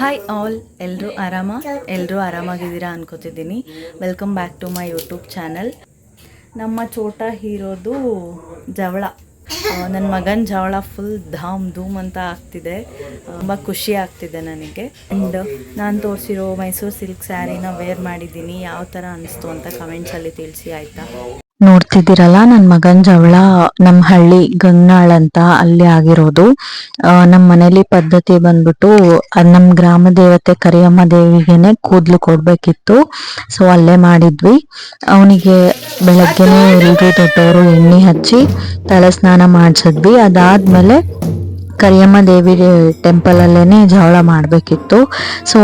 Hi all, ಎಲ್ಲರೂ ಆರಾಮಾಗಿದ್ದೀರಾ ಅನ್ಕೋತಿದ್ದೀನಿ. Welcome back to my YouTube channel. ನಮ್ಮ ಚೋಟ ಹೀರೋದು ಜವಳ, ನನ್ನ ಮಗನ ಜವಳ ಫುಲ್ ಧಾಮ್ ಧೂಮ್ ಅಂತ ಆಗ್ತಿದೆ. ತುಂಬ ಖುಷಿ ಆಗ್ತಿದೆ ನನಗೆ. ಆ್ಯಂಡ್ ನಾನು ತೋರಿಸಿರೋ ಮೈಸೂರು ಸಿಲ್ಕ್ ಸ್ಯಾರಿನ ವೇರ್ ಮಾಡಿದ್ದೀನಿ. ಯಾವ ಥರ ಅನಿಸ್ತು ಅಂತ ಕಮೆಂಟ್ಸಲ್ಲಿ ತಿಳಿಸಿ, ಆಯಿತಾ? ನೋಡ್ತಿದ್ದೀರಲ್ಲ, ನನ್ನ ಮಗನ ಜವಳ ನಮ್ಮ ಹಳ್ಳಿ ಗಂಗ್ನಾಳ್ ಅಂತ ಅಲ್ಲಿ ಆಗಿರೋದು. ನಮ್ಮ ಮನೇಲಿ ಪದ್ಧತಿ ಬಂದ್ಬಿಟ್ಟು ನಮ್ಮ ಗ್ರಾಮ ದೇವತೆ ಕರಿಯಮ್ಮ ದೇವಿಗೆನೆ ಕೂದಲು ಕೊಡಬೇಕಿತ್ತು. ಸೊ ಅಲ್ಲೇ ಮಾಡಿದ್ವಿ. ಅವನಿಗೆ ಬೆಳಗ್ಗೆನೇ ಎಲ್ರು ದೊಡ್ಡವರು ಎಣ್ಣೆ ಹಚ್ಚಿ ತಲೆ ಸ್ನಾನ ಮಾಡಿಸಿದ್ವಿ. ಅದಾದ್ಮೇಲೆ ಕರಿಯಮ್ಮ ದೇವಿ ಟೆಂಪಲಲ್ಲೇ ಜವಳ ಮಾಡಬೇಕಿತ್ತು. ಸೊ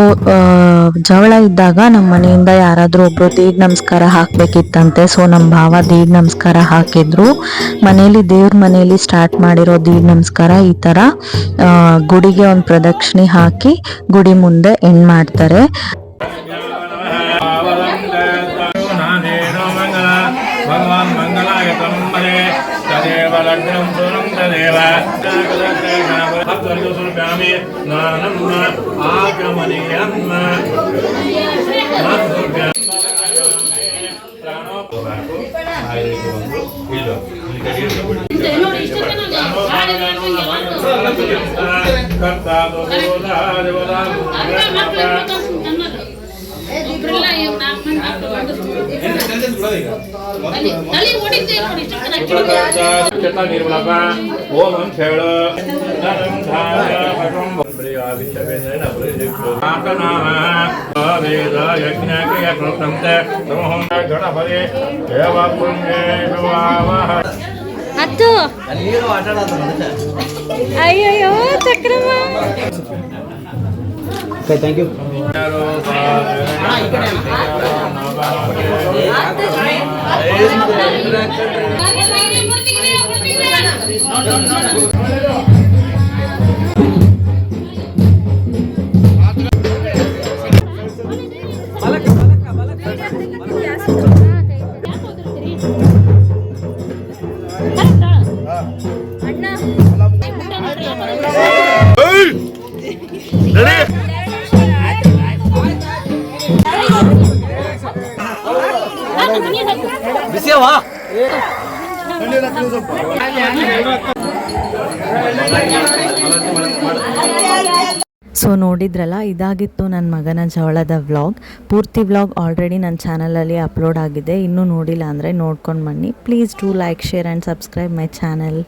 ಜವಳ ಇದ್ದಾಗ ನಮ್ಮ ಮನೆಯಿಂದ ಯಾರಾದರೂ ಒಬ್ಬರು ದೀಡ್ ನಮಸ್ಕಾರ ಹಾಕಬೇಕಿತ್ತಂತೆ. ಸೊ ನಮ್ಮ ಭಾವ ದೀಡ್ ನಮಸ್ಕಾರ ಹಾಕಿದ್ರು. ಮನೇಲಿ ದೇವ್ರ ಮನೇಲಿ ಸ್ಟಾರ್ಟ್ ಮಾಡಿರೋ ದೀಡ್ ನಮಸ್ಕಾರ ಈ ಥರ ಗುಡಿಗೆ ಒಂದು ಪ್ರದಕ್ಷಿಣೆ ಹಾಕಿ ಗುಡಿ ಮುಂದೆ ಎಂಡ್ ಮಾಡ್ತಾರೆ. ಭಗವಾನ್ ಮಂಗಲಾಯ ತಮ್ಮನೆ ತದೇವ ಲಗ್ನಂ ಸುರಂ ತದೇವ ಹತ್ತೊಂದು ಸುಲ್ಪ್ಯಾಮಿ ನಾನಮ್ಮ ಆಗಮನೀಯಮ್ಮ ಅಯ್ಯಯ್ಯೋ ಚಕ್ರಮ್ಮ. Okay, thank you. ಸೊ ನೋಡಿದ್ರಲ್ಲ, ಇದಾಗಿತ್ತು ನನ್ನ ಮಗನ ಜವಳದ ವ್ಲಾಗ್. ಪೂರ್ತಿ ವ್ಲಾಗ್ ಆಲ್ರೆಡಿ ನನ್ನ ಚಾನಲಲ್ಲಿ ಅಪ್ಲೋಡ್ ಆಗಿದೆ. ಇನ್ನೂ ನೋಡಿಲ್ಲ ಅಂದರೆ ನೋಡ್ಕೊಂಡು ಬನ್ನಿ. Please do like, share and subscribe my channel.